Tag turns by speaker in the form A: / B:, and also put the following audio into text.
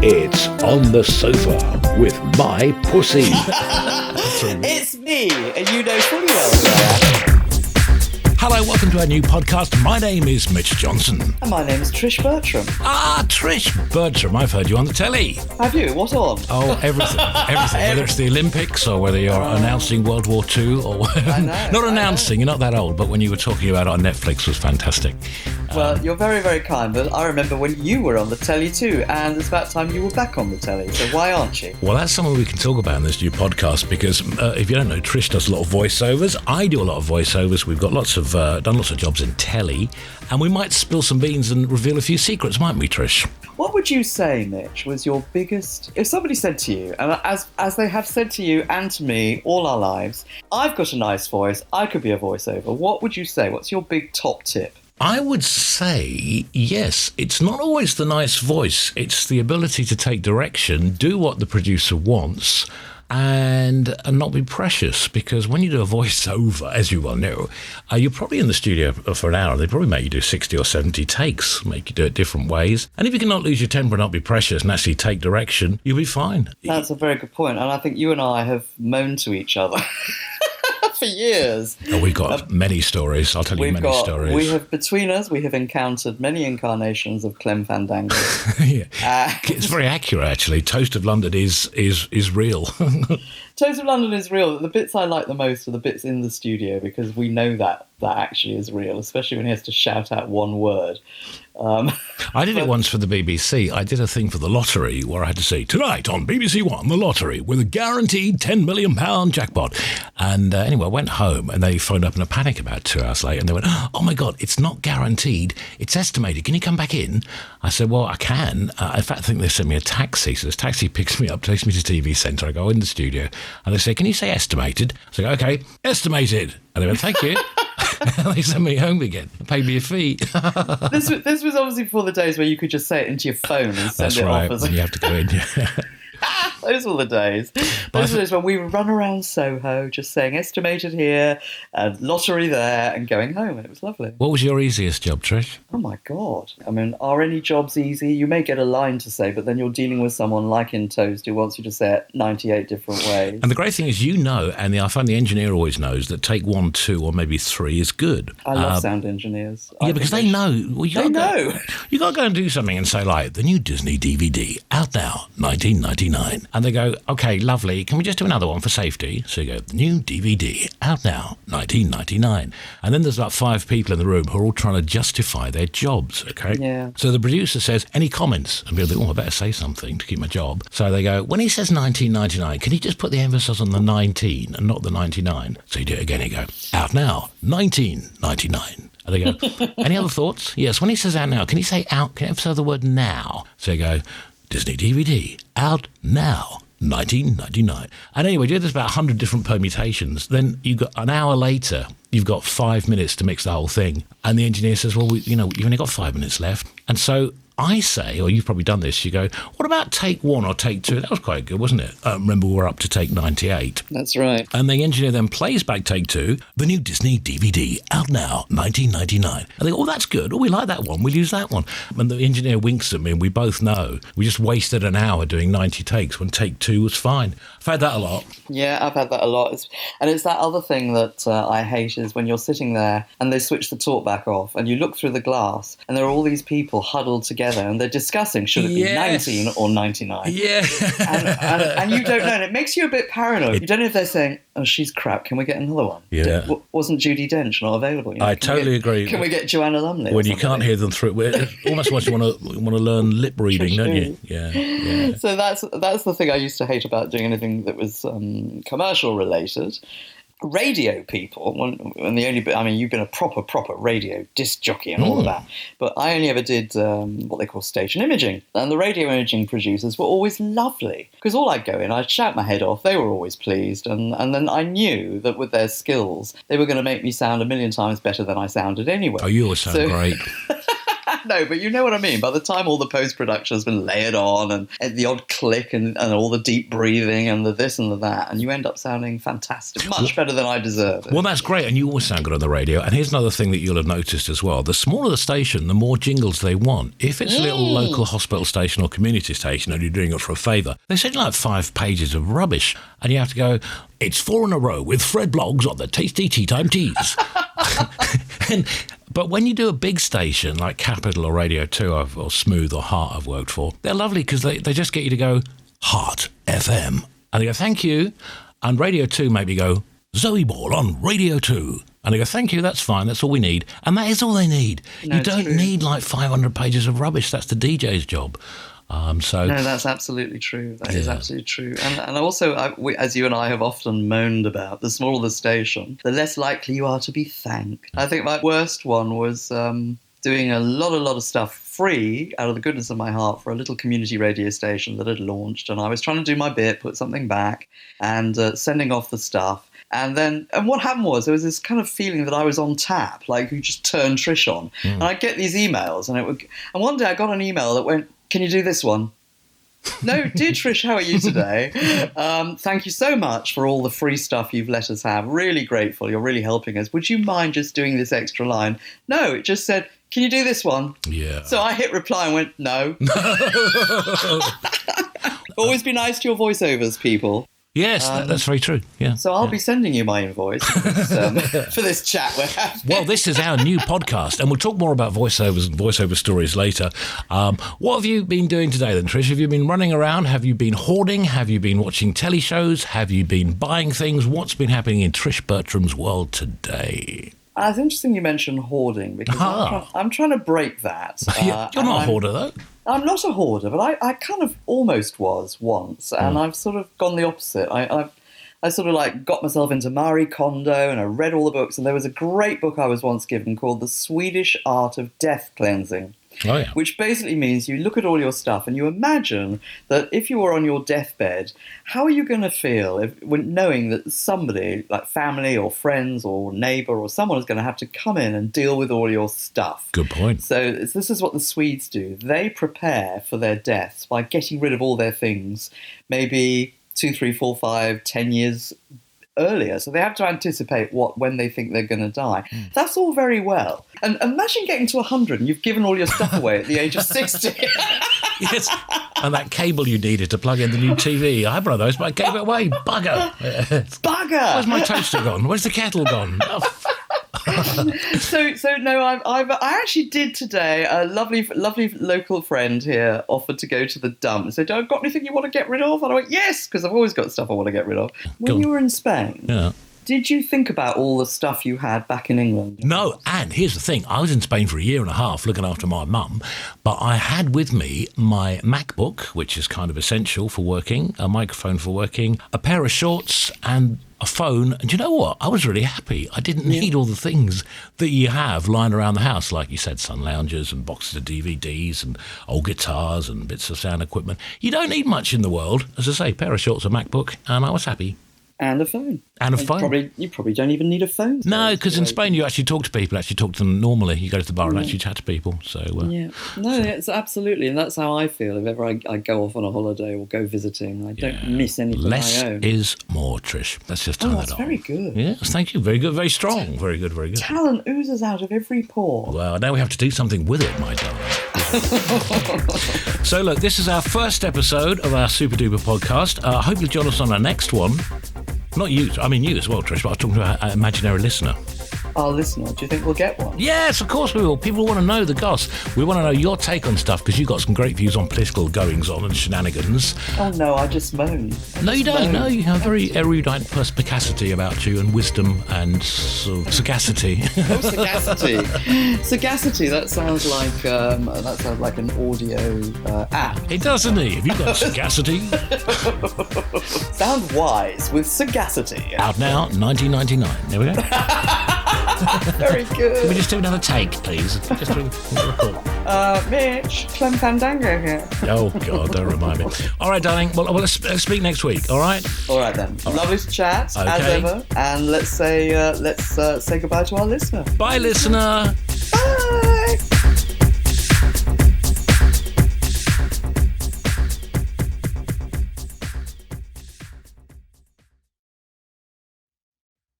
A: It's On the Sofa with my pussy.
B: It's me, and you know fully well who I am.
A: Hello, welcome to our new podcast. My name is Mitch Johnson.
B: And my name's Trish Bertram.
A: Trish Bertram. I've heard you on the telly.
B: Have you? What on?
A: Oh, everything. Whether it's the Olympics or whether you're announcing World War II or not announcing. You're not that old, but when you were talking about it on Netflix was fantastic.
B: Well, you're very, very kind, but I remember when you were on the telly too, and it's about time you were back on the telly, so why aren't you?
A: Well, that's something we can talk about in this new podcast, because if you don't know, Trish does a lot of voiceovers. I do a lot of voiceovers. We've got done lots of jobs in telly, and we might spill some beans and reveal a few secrets, mightn't we, Trish?
B: What would you say, Mitch, was your biggest... If somebody said to you, and as they have said to you and to me all our lives, I've got a nice voice, I could be a voiceover, what would you say? What's your big top tip?
A: I would say, yes, it's not always the nice voice. It's the ability to take direction, do what the producer wants, and not be precious. Because when you do a voiceover, as you well know, you're probably in the studio for an hour. They probably make you do 60 or 70 takes, make you do it different ways. And if you can not lose your temper and not be precious and actually take direction, you'll be fine.
B: That's a very good point. And I think you and I have moaned to each other. For years.
A: Oh, we've got many stories. I'll tell you many stories.
B: We have, between us, we have encountered many incarnations of Clem Fandango.
A: Yeah. It's very accurate, actually. Toast of London is real.
B: Toast of London is real. The bits I like the most are the bits in the studio, because we know that actually is real, especially when he has to shout out one word.
A: I did it once for the BBC. I did a thing for the lottery where I had to say, tonight on BBC One, the lottery, with a guaranteed £10 million jackpot. And anyway, I went home and they phoned up in a panic about 2 hours later, and they went, oh my God, it's not guaranteed, it's estimated. Can you come back in? I said, well, I can. In fact, I think they sent me a taxi. So this taxi picks me up, takes me to TV Centre. I go in the studio and they say, can you say estimated? I say, okay, estimated. And they went, thank you. And they sent me home again and paid me a fee.
B: This was obviously before the days where you could just say it into your phone and send it off.
A: That's right, you have to go in.
B: Those were the days. Those were the days when we would run around Soho just saying estimated here and lottery there and going home, and it was lovely.
A: What was your easiest job, Trish?
B: Oh my God. I mean, are any jobs easy? You may get a line to say, but then you're dealing with someone like in Toast who wants you to say it 98 different ways.
A: And the great thing is, and I find the engineer always knows that take 1, 2 or maybe 3 is good.
B: I love sound engineers.
A: Yeah, because they know. Well, you got to go and do something and say, like, the new Disney DVD, out now, 1999. And they go, okay, lovely, can we just do another one for safety? So you go, the new DVD, out now, 1999. And then there's about 5 people in the room who are all trying to justify their jobs, okay?
B: Yeah.
A: So the producer says, any comments? And we'll think, I better say something to keep my job. So they go, when he says 1999, can you just put the emphasis on the 19 and not the 99? So you do it again, you go, out now, 1999. And they go, any other thoughts? Yes, when he says out now, can you say out, can you emphasize the word now? So you go, Disney DVD, out now, 1999. And anyway, you do this about 100 different permutations. Then you got an hour later, you've got 5 minutes to mix the whole thing. And the engineer says, well, you've only got 5 minutes left. And so I say, or you've probably done this, you go, what about take 1 or take 2? That was quite good, wasn't it? Remember, we're up to take 98.
B: That's right.
A: And the engineer then plays back take 2, the new Disney DVD, out now, 1999. And they go, that's good. Oh, we like that one. We'll use that one. And the engineer winks at me, and we both know we just wasted an hour doing 90 takes when take 2 was fine. I've had that a lot.
B: Yeah, I've had that a lot. It's that other thing that I hate is when you're sitting there and they switch the talkback off and you look through the glass and there are all these people huddled together and they're discussing should it be 19 or 99.
A: Yeah.
B: and you don't know, and it makes you a bit paranoid. You don't know if they're saying, oh, she's crap, can we get another one?
A: Yeah.
B: Wasn't Judi Dench not available?
A: I totally agree.
B: Can we get Joanna Lumley?
A: When you can't hear them through it, almost like you want to learn lip reading, don't you? Yeah.
B: So that's the thing I used to hate about doing anything that was commercial related. Radio people, when the only bit, I mean, you've been a proper radio disc jockey and all of that, but I only ever did what they call station imaging, and the radio imaging producers were always lovely, because all I'd go in, I'd shout my head off, they were always pleased, and then I knew that with their skills, they were going to make me sound a million times better than I sounded anyway.
A: Oh, you always sound great.
B: No, but you know what I mean. By the time all the post-production has been layered on and the odd click and all the deep breathing and the this and the that, and you end up sounding fantastic. Much better than I deserve it.
A: Well, that's great. And you always sound good on the radio. And here's another thing that you'll have noticed as well. The smaller the station, the more jingles they want. If it's a little local hospital station or community station and you're doing it for a favour, they send you like 5 pages of rubbish. And you have to go, it's 4 in a row with Fred Bloggs on the Tasty Tea Time Teas. But when you do a big station like Capital or Radio 2 or Smooth or Heart I've worked for, they're lovely because they just get you to go, Heart FM. And they go, thank you. And Radio 2 maybe go, Zoe Ball on Radio 2. And they go, thank you, that's fine, that's all we need. And that is all they need.
B: No,
A: you don't need like 500 pages of rubbish. That's the DJ's job. No,
B: that's absolutely true. That is absolutely true. And also, as you and I have often moaned about, the smaller the station, the less likely you are to be thanked. I think my worst one was doing a lot of stuff free out of the goodness of my heart for a little community radio station that had launched. And I was trying to do my bit, put something back, and sending off the stuff. And what happened was there was this kind of feeling that I was on tap, like you just turn Trish on. And I'd get these emails, and one day I got an email that went, can you do this one? No, dear Trish, how are you today? Thank you so much for all the free stuff you've let us have. Really grateful. You're really helping us. Would you mind just doing this extra line? No, it just said, can you do this one?
A: Yeah.
B: So I hit reply and went, no. Always be nice to your voiceovers, people.
A: Yes, that's very true. Yeah.
B: So I'll be sending you my invoice for this chat we're having.
A: Well, this is our new podcast, and we'll talk more about voiceovers and voiceover stories later. What have you been doing today then, Trish? Have you been running around? Have you been hoarding? Have you been watching telly shows? Have you been buying things? What's been happening in Trish Bertram's world today?
B: It's interesting you mentioned hoarding, because I'm trying to break that.
A: You're not a hoarder, though.
B: I'm not a hoarder, but I kind of almost was once, and I've sort of gone the opposite. I sort of like got myself into Marie Kondo, and I read all the books, and there was a great book I was once given called The Swedish Art of Death Cleansing.
A: Oh, yeah.
B: Which basically means you look at all your stuff and you imagine that if you were on your deathbed, how are you going to feel knowing that somebody, like family or friends or neighbour or someone, is going to have to come in and deal with all your stuff?
A: Good point.
B: So this is what the Swedes do. They prepare for their deaths by getting rid of all their things, maybe 2, 3, 4, 5, 10 years earlier. So they have to anticipate when they think they're going to die. That's all very well. And imagine getting to 100 and you've given all your stuff away at the age of 60.
A: Yes. And that cable you needed to plug in the new TV. I had one of those, but I gave it away. Bugger.
B: Bugger.
A: Where's my toaster gone? Where's the kettle gone? Oh.
B: So no, I actually did today. A lovely local friend here offered to go to the dump and said, "I've got anything you want to get rid of?" And I went, "Yes," because I've always got stuff I want to get rid of. When you were in Spain, did you think about all the stuff you had back in England?
A: No, and here's the thing. I was in Spain for a year and a half looking after my mum, but I had with me my MacBook, which is kind of essential for working, a microphone for working, a pair of shorts and a phone. And you know what? I was really happy. I didn't need all the things that you have lying around the house, like you said, sun loungers and boxes of DVDs and old guitars and bits of sound equipment. You don't need much in the world. As I say, a pair of shorts, a MacBook, and I was happy.
B: And a phone.
A: And a phone.
B: You probably don't even need a phone.
A: No, because in Spain you actually talk to people, actually talk to them normally. You go to the bar and actually chat to people. So
B: it's absolutely, and that's how I feel. If ever I go off on a holiday or go visiting, I don't miss anything
A: Less
B: I own.
A: is more, Trish. Let's just turn that on.
B: That's very good.
A: Yes, thank you. Very good, very strong. Very good, very good.
B: Talent oozes out of every pore.
A: Well, now we have to do something with it, my darling. So look, this is our first episode of our Super Duper podcast. I hope you'll join us on our next one. Not you, I mean you as well, Trish, but I was talking to our imaginary listener.
B: Our listener, do you think we'll get one?
A: Yes, of course we will. People want to know the goss. We want to know your take on stuff, because you've got some great views on political goings-on and shenanigans.
B: Oh, no, I just moan.
A: No, you don't. No, you have very erudite perspicacity about you, and wisdom and sagacity.
B: Oh, sagacity. Sagacity, that sounds like an audio app.
A: It does, doesn't it? Have you got sagacity?
B: Sound wise with sagacity.
A: Out now, 1999. There we go.
B: Very good.
A: Can we just do another take, please? Just to record.
B: Mitch, Clem Fandango here.
A: Oh, God, don't remind me. All right, darling. Well, let's speak next week, all right?
B: All right, then. Lovely to chat, as ever. And let's say goodbye to our listener.
A: Bye, listener.
B: Bye.